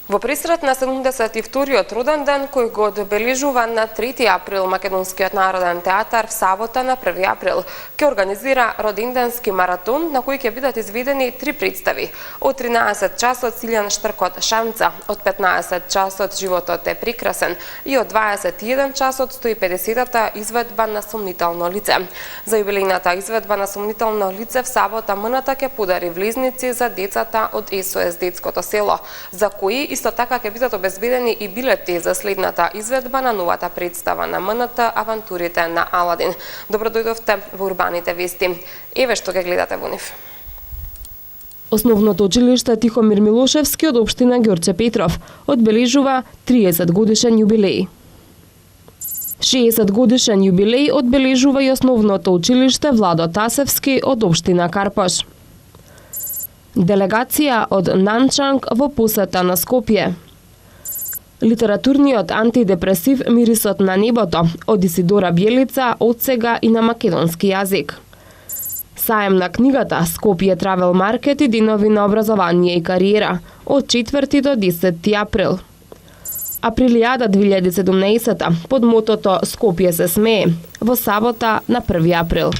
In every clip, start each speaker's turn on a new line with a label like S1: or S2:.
S1: Во присрет на 72-иот роден ден кој го одбележува на 3 април Македонскиот народен театар в сабота на 1 април ќе организира роденденски маратон на кој ќе бидат изведени 3 представи. Од 13 часот Силјан Штркот Шанца, од 15 часот Животот е прекрасен и од 21 часот 150-та изведба на сомнително лице. За јубилејната изведба на сомнително лице в сабота МНТ ќе подари влезници за децата од СОС Детското село, за кои исто така ќе бидат обезбедени и билети за следната изведба на новата представа на МНТ Авантурите на Аладин. Добро дојдовте во Урбаните вести. Еве што ќе гледате во нив.
S2: Основното училиште Тихомир Милошевски од општина Ѓорче Петров одбележува 30 годишен јубилеј. 60 годишен јубилеј одбележува и основното училиште Владо Тасевски од општина Карпош. Делегација од Нанчанг во посета на Скопје. Литературниот антидепресив Мирисот на небото од Исидора Бјелица одсега и на македонски јазик. Саем на книгата Скопје Травел Маркет и денови на образование и кариера од 4 до 10 април. Априлијада 2017 под мотото Скопје се смее во сабота на 1 април.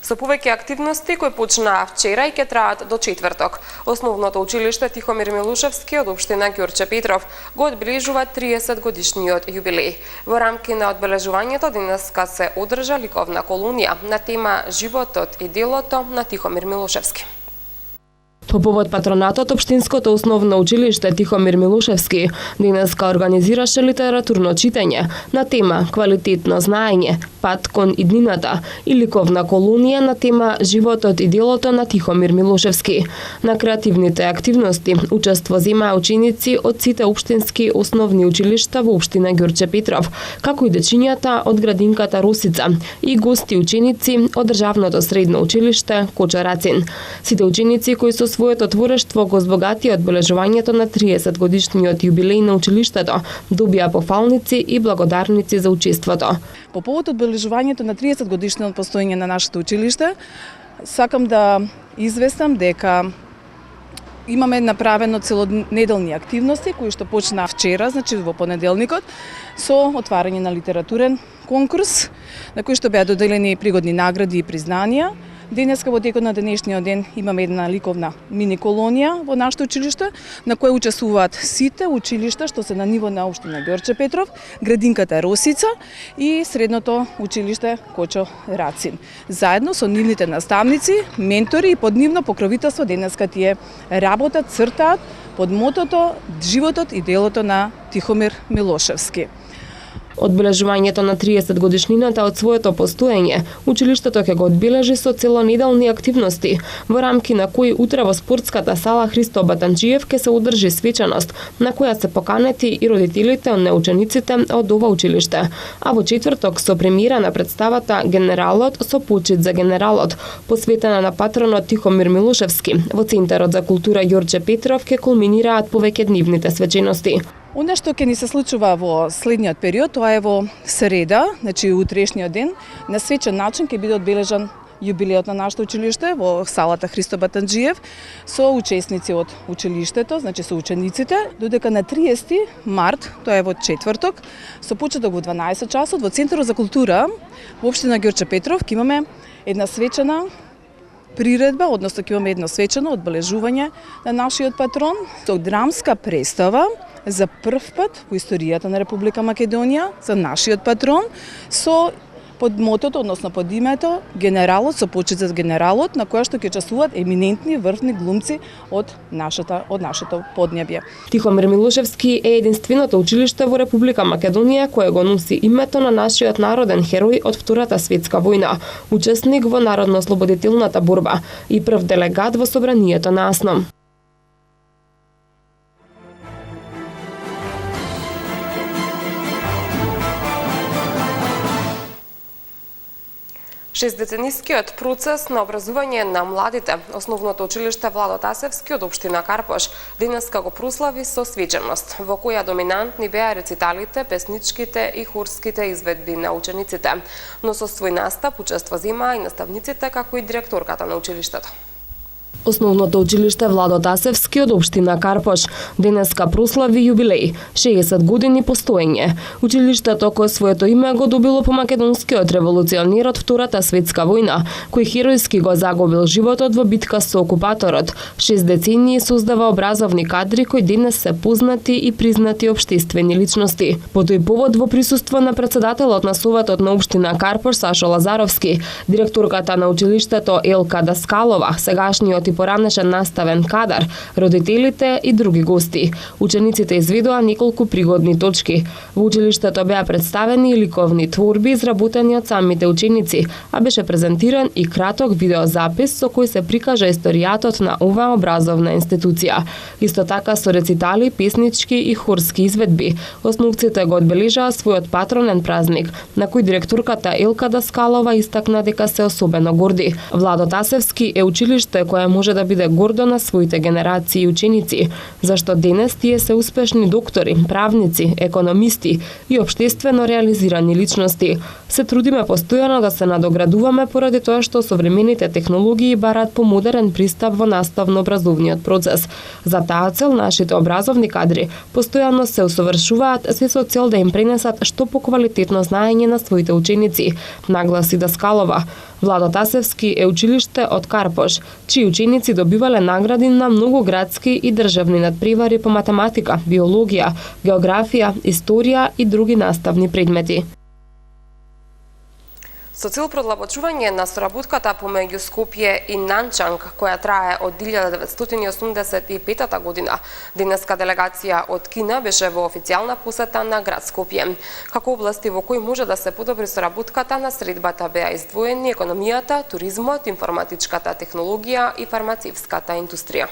S1: Со повеќе активности кои почнаа вчера и ќе траат до четврток. Основното училиште Тихомир Милошевски од општина Ѓорче Петров го одбележува 30 годишниот јубилеј. Во рамки на одбележувањето денеска се одржа ликовна колонија на тема Животот и делото на Тихомир Милошевски.
S2: По повод патронатот општинското основно училиште Тихомир Милошевски денеска организираше литературно читање на тема Квалитетно знаење, пат кон иднината и ликовна колонија на тема Животот и делото на Тихомир Милошевски. На креативните активности учество земаа ученици од сите општински основни училишта во општина Ѓорче Петров, како и дечињата од градинката Росица и гости ученици од државното средно училиште Коча Рацин. Сите ученици кои со своето творештво го збогати одбележувањето на 30 годишниот јубилеј на училиштето, добија пофалници и благодарници за учеството.
S3: По повод одбележувањето на 30 годишниот постоење на нашето училиште, сакам да известам дека имаме направено целонеделни активности кои што почнаа вчера, значи во понеделникот, со отварање на литературен конкурс на кој што беа доделени пригодни награди и признанија. Денеска во текот на денешниот ден имаме една ликовна мини колонија во нашето училиште, на која учествуваат сите училишта што се на ниво на општина Ѓорче Петров, градинката Росица и средното училиште Кочо Рацин. Заедно со нивните наставници, ментори и под нивно покровителство денеска тие работат, цртаат под мотото Животот и делото на Тихомир Милошевски.
S2: Одбележувањето на 30 годишнината од своето постоење, училиштето ќе го одбележи со целонеделни активности, во рамки на кои утре во спортската сала Христо Батанџиев ќе се одржи свечаност, на која се поканети и родителите од неучениците од ова училиште. А во четврток со премиера на представата Генералот со почит за генералот, посветена на патронот Тихомир Милошевски, во Центарот за култура Ѓорче Петров ќе кулминираат повеќедневните свечености.
S3: Оно што ќе ни се случува во следниот период, тоа е во среда, значи утрешниот ден, на свечен начин ќе биде одбележан јубилејот на нашето училиште во салата Христо Батанџиев со учесници од училиштето, значи со учениците, додека на 30 март, тоа е во четврток, со почеток во 12 часот во Центарот за култура во општина Ѓорче Петров ќе имаме една свечена приредба, односно ќе имаме едно свечено одбележување на нашиот патрон со драмска представа за прв пат во историјата на Република Македонија за нашиот патрон со под мотото, односно под името Генералот со почит за генералот, на која што ќе учествуваат еминентни врвни глумци од нашето поднебје.
S2: Тихомир Милошевски е единственото училиште во Република Македонија кое го носи името на нашиот народен херој од Втората светска војна, учесник во народно-ослободителната борба и прв делегат во собранието на АСНОМ.
S1: 6-деценискиот процес на образување на младите, основното училиште Владо Тасевски од општина Карпош, денеска го прослави со свеченост, во која доминантни беа рециталите, песничките и хорските изведби на учениците, но со свој настап учество земаа и наставниците, како и директорката на училиштето.
S2: Основното училиште Владо Тасевски од општина Карпош денеска прослави јубилеј, 60 години постоење. Училиштето кое своето име го добило по македонскиот револуционер од Втората светска војна, кој херојски го загубил животот во битка со окупаторот. 6 децении создава образовни кадри кои денес се познати и признати општествени личности. По тој повод во присуство на председателот на Советот на општина Карпош Сашо Лазаровски, директорката на училиштето Елка Даскалова, сегашниот и поранешен наставен кадар, родителите и други гости. Учениците изведоа неколку пригодни точки. Во училиштето беа представени ликовни творби изработени од самите ученици, а беше презентиран и краток видеозапис со кој се прикажа историјатот на оваа образовна институција. Исто така со рецитали, песнички и хорски изведби. Основците го одбележаа својот патронен празник, на кој директорката Елка Даскалова истакна дека се особено горди. Владо Тасевски е училиште кое може да биде гордо на своите генерации ученици, зашто денес тие се успешни доктори, правници, економисти и општествено реализирани личности. Се трудиме постојано да се надоградуваме поради тоа што современите технологии бараат по модерен пристап во наставно-образовниот процес. За таа цел нашите образовни кадри постојано се усовршуваат се со цел да им пренесат што поквалитетно знаење на своите ученици, нагласи Даскалова. Владо Тасевски е училиште од Карпош, чии ученици добивале награди на многу градски и државни надпревари по математика, биологија, географија, историја и други наставни предмети.
S1: Со цел продлабочување на соработката помеѓу Скопје и Нанчанг, која трае од 1985 година, денеска делегација од Кина беше во официјална посета на град Скопје. Како области во кои може да се подобри соработката на средбата беа издвоени економијата, туризмот, информатичката технологија и фармацевската индустрија.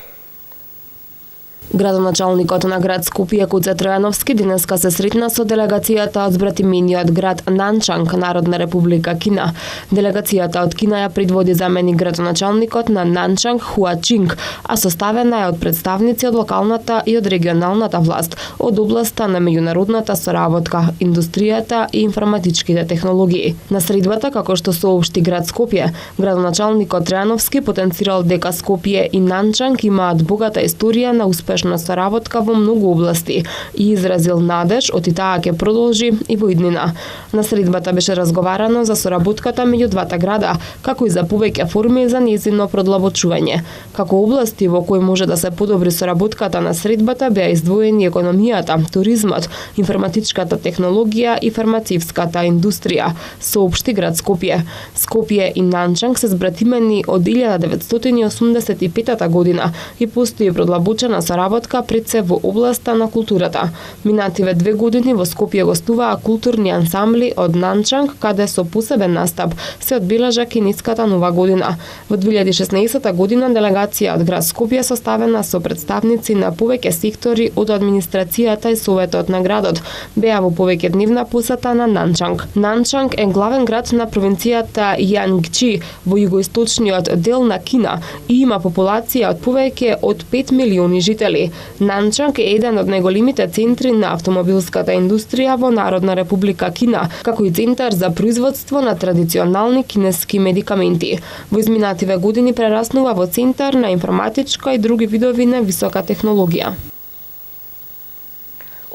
S2: Градоначалникот на град Скопје Куце Тројановски денеска се сретна со делегацијата од братимениот град Нанчанг, Народна република Кина. Делегацијата од Кина ја предводи заменик градоначалникот на Нанчанг Хуа Чинг, а составена е од представници од локалната и од регионалната власт, од областа на меѓународната соработка, индустријата и информатичките технологии. На средбата, како што соопшти град Скопје, градоначалникот Тројановски потенцирал дека Скопје и Нанчанг имаат богата историја на успешна соработка во многу области и изразил надеж оти таа ќе продолжи и во иднина. На средбата беше разговарано за соработката меѓу двата града, како и за повеќе форми за нејзино продлабочување. Како области во кои може да се подобри соработката на средбата беа издвоени економијата, туризмот, информатичката технологија и фармацевската индустрија, соопшти град Скопје. Скопје и Нанчанг се збратимени од 1985 година и постои продлабочена соработка пред се во областа на културата. Минативе 2 години во Скопје гостуваа културни ансамбли од Нанчанг, каде со посебен настап се одбележа кинеската нова година. Во 2016 година делегација од град Скопје составена со представници на повеќе сектори од администрацијата и советот на градот беа во повеќе дневна посета на Нанчанг. Нанчанг е главен град на провинцијата Јангчи во југоисточниот дел на Кина и има популација од повеќе од 5 милиони жители. Нанчанг е еден од најголемите центри на автомобилската индустрија во Народна република Кина, како и центар за производство на традиционални кинески медикаменти. Во изминативе години прераснува во центар на информатичка и други видови на висока технологија.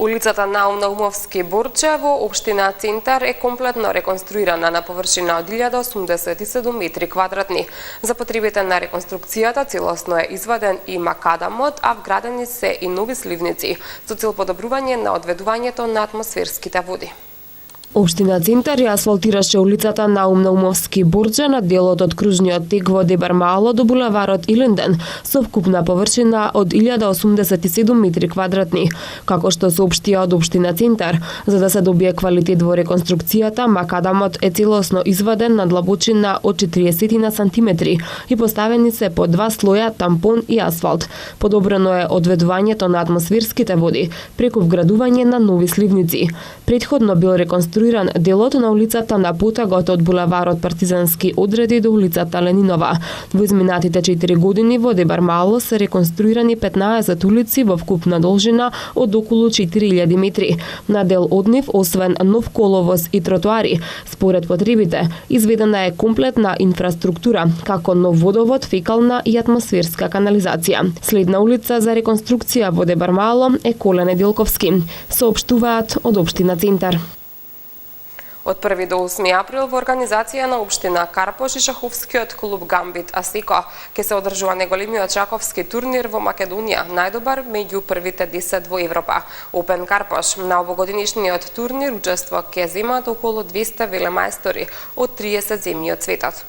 S1: Улицата Наум Наумовски Борче во општина Центар е комплетно реконструирана на површина од 1087 метри квадратни. За потребите на реконструкцијата целосно е изваден и макадамот, а вградени се и нови сливници со цел подобрување на одведувањето на атмосферските води.
S2: Општина Центар ја асфалтираше улицата Наум Наумовски Борче на делот од кружниот тек во Дебармало до булеварот Илинден со вкупна површина од 1087 метри квадратни. Како што соопштија од општина Центар, за да се добие квалитет во реконструкцијата, макадамот е целосно изваден на длабочина од 40 сантиметри и поставени се по 2 слоја тампон и асфалт. Подобрено е одведувањето на атмосферските води преку вградување на нови сливници. Претходно бил реконструиран реконструиран делот на улицата на потагот од булеварот Партизански одреди до улицата Ленинова. Во изминатите 4 години во Дебармало се реконструирани 15 улици во вкупна должина од околу 4000 метри. На дел од нив, освен нов коловоз и тротоари, според потребите, изведена е комплетна инфраструктура, како нов водовод, фекална и атмосферска канализација. Следна улица за реконструкција во Дебармало е Коле Неделковски, соопштуваат од Општина Центар.
S1: Од 1 до 8 април во организација на Општина Карпош и шаховскиот клуб Гамбит Асико ќе се одржува најголемиот шаховски турнир во Македонија, најдобар меѓу првите 10 во Европа. Опен Карпош. На овогодинишниот турнир учество ќе земат околу 200 велемајстори од 30 земји од светот.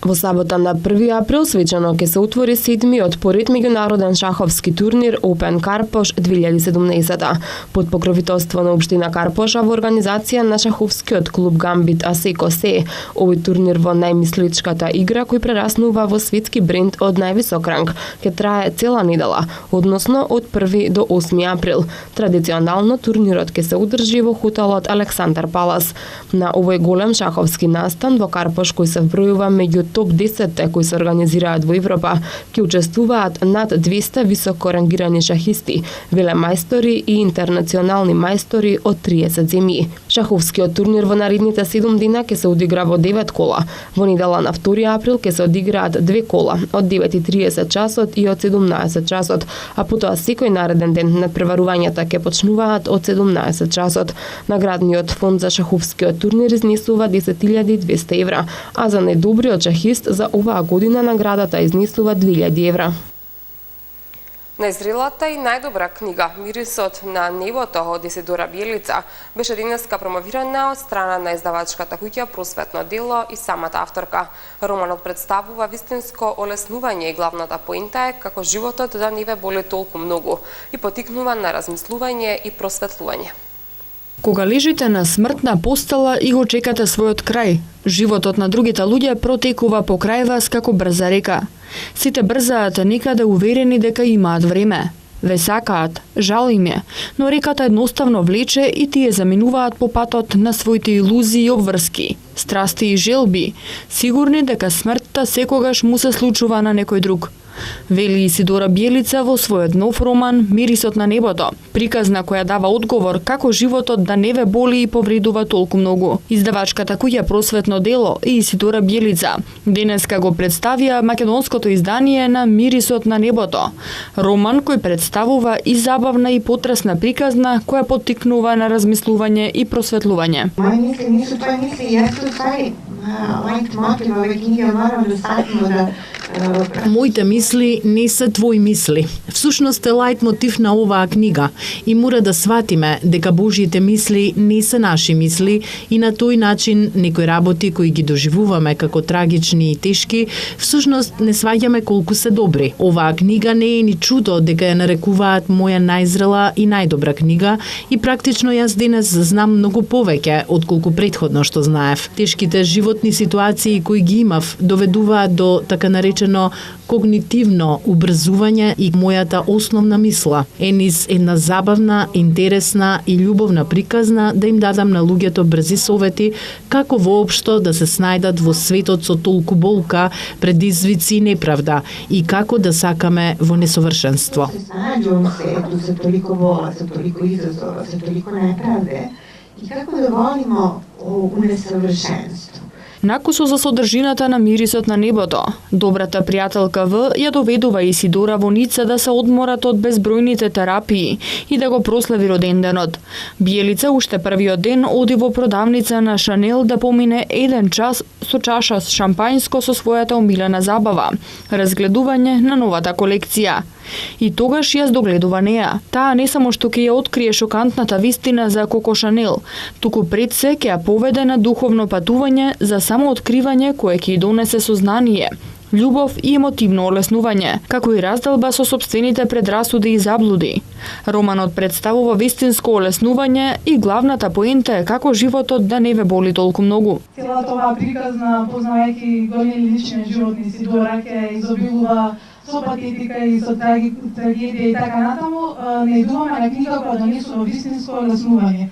S2: Во сабота на 1 април свечано ќе се отвори 7-миот поред меѓународен шаховски турнир Опен Карпош 2017. Под покровителство на Општина Карпоша во организација на шаховскиот клуб Гамбит Асико се, овој турнир во најмисличката игра кој прераснува во светски бренд од највисок ранг, ќе трае цела недела, односно од 1 до 8 април. Традиционално турнирот ќе се одржи во хотелот Александар Палас. На овој голем шаховски настан во Карпош кој се вбројува меѓу топ 10 кои се организираат во Европа, ќе учествуваат над 200 високо рангирани шахисти, велемајстори и интернационални мајстори од 30 земји. Шаховскиот турнир во наредните 7 дена ќе се одигра во 9 кола. Во недела на 2 април ќе се одиграат 2 кола, од 9:30 часот и од 17 часот, а потоа секој нареден ден надпреварувањата ќе почнуваат од 17 часот. Наградниот фонд за шаховскиот турнир изнесува 10.200 евра, а за најдобриот шахист за оваа година наградата изнесува 2000 евра.
S1: Најзрелата и најдобра книга "Мирисот на небото" од Исидора Бјелица беше денеска промовирана од страна на издавачката куќа Просветно дело и самата авторка. Романот представува вистинско олеснување и главната поинта е како животот да не ве боли толку многу и потикнува на размислување и просветлување.
S4: Кога лежите на смртна постела и го чекате својот крај, животот на другите луѓе протекува покрај вас како брза река. Сите брзаат некаде уверени дека имаат време. Ве сакаат, жал им е, но реката едноставно влече и тие заминуваат по патот на своите илузии и обврски, страсти и желби, сигурни дека смртта секогаш му се случува на некој друг. Вели Исидора Бјелица во својот нов роман "Мирисот на небото", приказна која дава одговор како животот да не ве боли и повредува толку многу. Издавачката куќа Просветно дело и Исидора Бјелица денеска го представија македонското издание на "Мирисот на небото", роман кој представува и забавна и потресна приказна која поттикнува на размислување и просветлување.
S5: Мои мисли нису твои мисли, јас су ствари. Моите мотиви ове книги морам да ставимо да
S6: Моите мисли не се твои мисли. Всушност е лајт мотив на оваа книга и мора да сватиме дека Божјите мисли не се наши мисли и на тој начин некои работи кои ги доживуваме како трагични и тешки, всушност не сваѓаме колку се добри. Оваа книга не е ни чудо дека ја нарекуваат моја најзрела и најдобра книга и практично јас денес знам многу повеќе отколку претходно што знаев. Тешките животни ситуации кои ги имав доведуваат до така наречено когнитивно убрзување и мојата основна мисла е низ една забавна, интересна и љубовна приказна да им дадам на луѓето брзи совети како воопшто да се снајдат во светот со толку болка, предизвици и неправда и како да сакаме во несовршенство.
S5: Наđu u svetu sa toliko bola, sa toliko izazova, sa toliko nepravde i kako da volimo u nesavršenstvu.
S4: Накусо за содржината на "Мирисот на небото", добрата пријателка В ја доведува Исидора во Ница да се одморат од безбројните терапии и да го прослави роденденот. Бјелица уште првиот ден оди во продавница на Шанел да помине 1 час со чаша шампањско со својата омилена забава, разгледување на новата колекција. И тогаш јас догледува неа. Таа не само што ќе ја открие шокантната вистина за Коко Шанел, туку пред се ќе ја поведе на духовно патување за самооткривање кое ќе ја донесе сознание, љубов и емотивно олеснување, како и раздалба со сопствените предрасуди и заблуди. Романот представува вистинско олеснување и главната поента е како животот да не ве боли толку многу.
S7: Целата оваа приказна, познавајќи големи лични животни Исидора, ќе изобилува со патетика и со трагедија и така натаму, најдуваме на книга која донесува вистинско олеснување.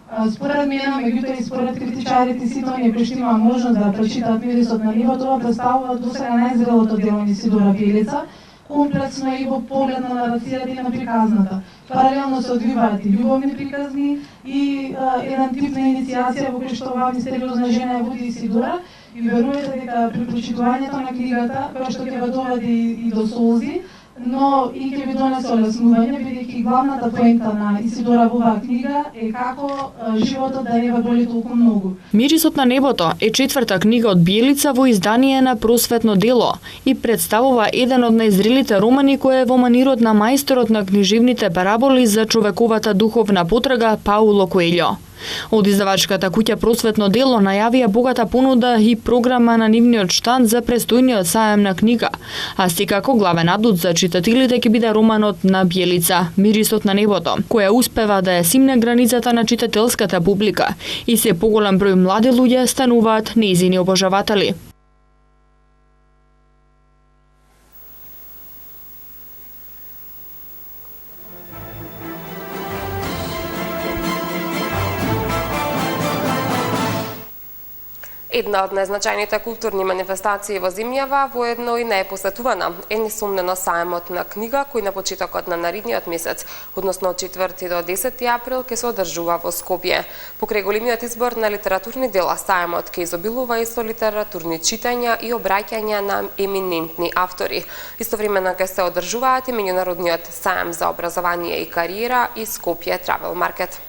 S7: Според мене, меѓутоа и според критичарите, сите оние кои што имаа можност да прочитаат Мирисот на небото, ова представува досега најзрелото дело на Исидора Белица, комплексно и во поглед на нарацијата и на приказната. Паралелно се одвиваат и љубовни приказни и еден тип на иницијација во кој што оваа мистериозна жена ја води Исидора и верувате дека при прочитувањето на книгата, која што ќе ве доведе и до солзи, но и ќе ви донесе олеснување, бидејќи главната поента на Исидора во оваа книга е како животот да не ве боли толку многу.
S4: Мирисот на небото е четврта книга од Биелица во издание на Просветно дело и представува еден од најзрелите романи кој е во манирот на мајсторот на книжевните параболи за човековата духовна потрага Пауло Коелјо. Од издавачката куќа Просветно дело најавија богата понуда и програма на нивниот штанд за престојниот саем на книга, а секако главен адут за читателите ќе биде романот на Биелица, Мирисот на небото, која успева да ја симне границата на читателската публика и се поголем број млади луѓе стануваат нејзини обожаватели.
S1: Една од најзначајните културни манифестации во зимјава воедно и не е посетувана е несомнено саемот на книга кој на почетокот на наредниот месец, односно од 4 до 10 април ќе се одржува во Скопје. Покрај големиот избор на литературни дела, саемот ќе изобилува и со литературни читања и обраќања на еминентни автори. Истовремено ќе се одржуваат и меѓународниот саем за образование и кариера и Скопје Travel Market.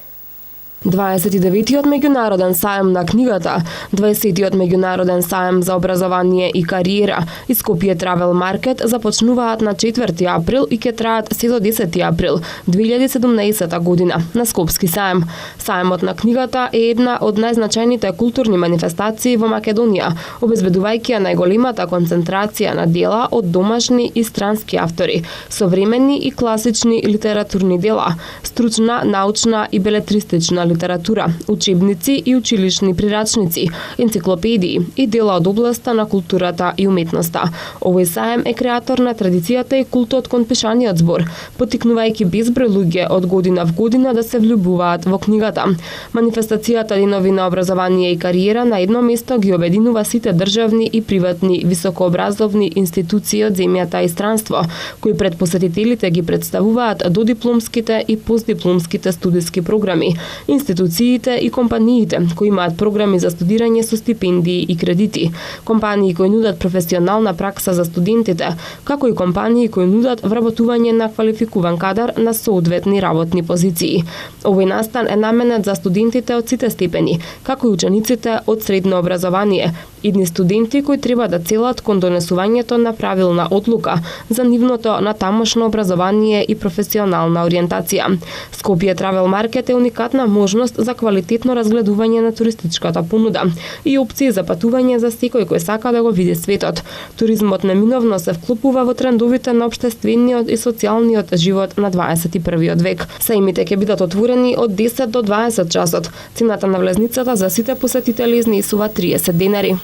S2: 29-тиот меѓународен саем на книгата, 20-тиот меѓународен саем за образование и кариера и Скопје Travel Market започнуваат на 4 април и ќе траат се до 10 април 2017 година на Скопски саем. Саемот на книгата е една од најзначајните културни манифестации во Македонија, обезбедувајќи ја најголемата концентрација на дела од домашни и странски автори, современи и класични литературни дела, стручна, научна и белетристична литература, учебници и училишни прирачници, енциклопедии и дела од областа на културата и уметноста. Овој саем е креатор на традицијата и култот кон пишаниот збор, поттикнувајќи безброј луѓе од година в година да се влюбуваат во книгата. Манифестацијата денови на образование и кариера на едно место ги обединува сите државни и приватни високообразовни институции од земјата и странство, кои пред посетителите ги представуваат додипломските и постдипломските студиски програми, институциите и компаниите кои имаат програми за студирање со стипендии и кредити, компании кои нудат професионална пракса за студентите, како и компании кои нудат вработување на квалификуван кадар на соодветни работни позиции. Овој настан е наменет за студентите од сите степени, како и учениците од средно образование, идни студенти кои треба да целат кон донесувањето на правилна одлука за нивното натамошно образование и професионална ориентација. Скопје Travel Market е уникатна можност за квалитетно разгледување на туристичката понуда и опции за патување за секој кој сака да го види светот. Туризмот неминовно се вклопува во трендовите на општествениот и социјалниот живот на 21 век. Саимите ќе бидат отворени од 10 до 20 часот. Цената на влезницата за сите посетители изнесува 30 денари.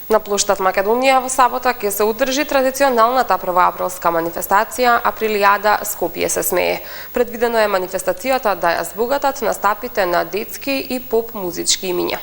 S1: На плоштад Македонија во сабота ќе се одржи традиционалната првоаприлска манифестација Априлијада Скопје се смее. Предвидено е манифестацијата да ја збогатат настапите на детски и поп музички имиња.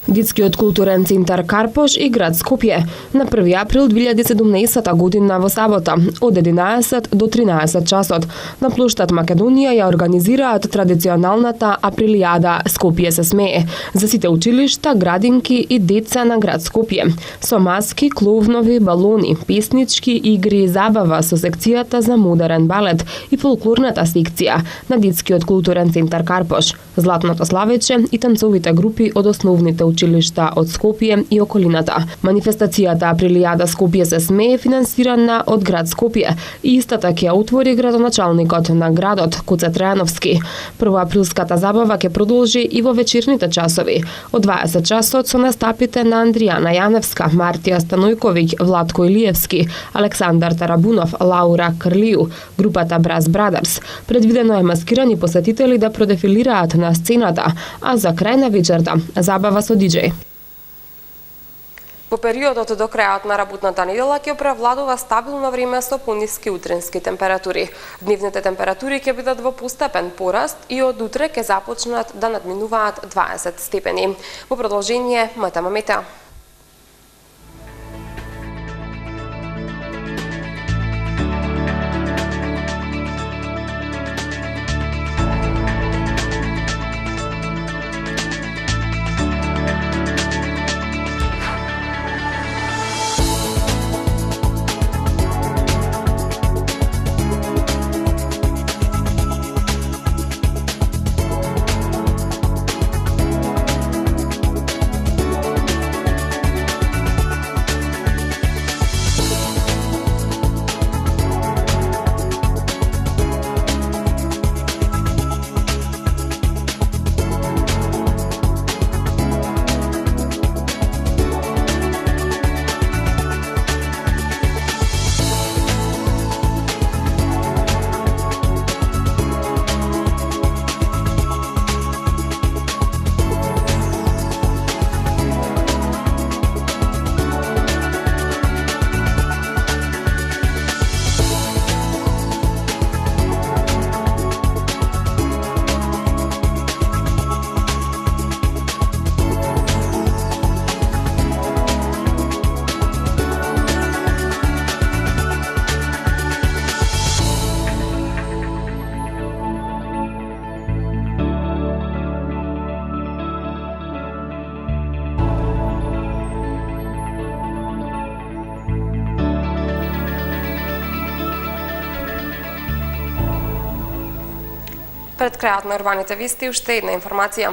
S2: Детскиот културен центар Карпош и град Скопје на 1 април 2017 година во сабота од 11 до 13 часот на плоштад Македонија ја организираат традиционалната Априлијада Скопје се смее за сите училишта, градинки и деца на град Скопје со маски, клоунови, балони, песнички игри и забава со секцијата за модерен балет и фолклорната секција на Детскиот културен центар Карпош, Златното славече и танцовите групи од основните училишта од Скопје и околината. Манифестацијата Априлијада Скопје се смее финансирана од град Скопје и истата ќе ја отвори градоначалникот на градот Куце Трајановски. Првоаприлската забава ќе продолжи и во вечерните часови. Од 20 часот со настапите на Андријана Јаневска, Мартија Станојковиќ, Владко Илиевски, Александар Тарабунов, Лаура Крлију, групата Brass Brothers. Предвидено е маскирани посетители да продефилираат на сцената, а за крај на вечерта забава со диџеј.
S1: Во периодот до крајот на работната недела ќе превладува стабилно време со пониски утрински температури. Дневните температури ќе бидат во постепен пораст и од утре ќе започнат да надминуваат 20 степени. Во продолжение, Мата Мамета. Пред крајот на урбаните вести уште една информација.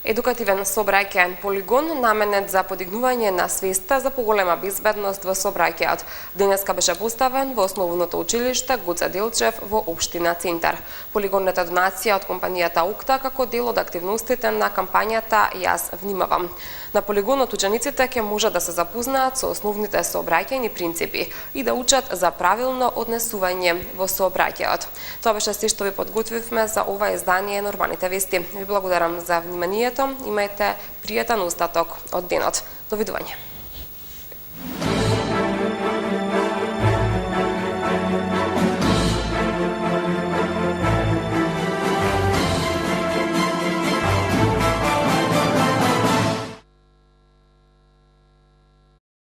S1: Едукативен сообраќаен полигон наменет за подигнување на свеста за поголема безбедност во сообраќајот. Денеска беше поставен во основното училиште Гоце Делчев во општина Центар. Полигонот е донација од компанијата УКТА како дел од активностите на кампањата Јас внимавам. На полигонот учениците ќе можат да се запознаат со основните сообраќајни принципи и да учат за правилно однесување во сообраќајот. Тоа беше се што ви подготвивме за ова издание на Урбаните вести. Ви благодарам за вниманието. Имајте пријатен остаток од денот. Довидување.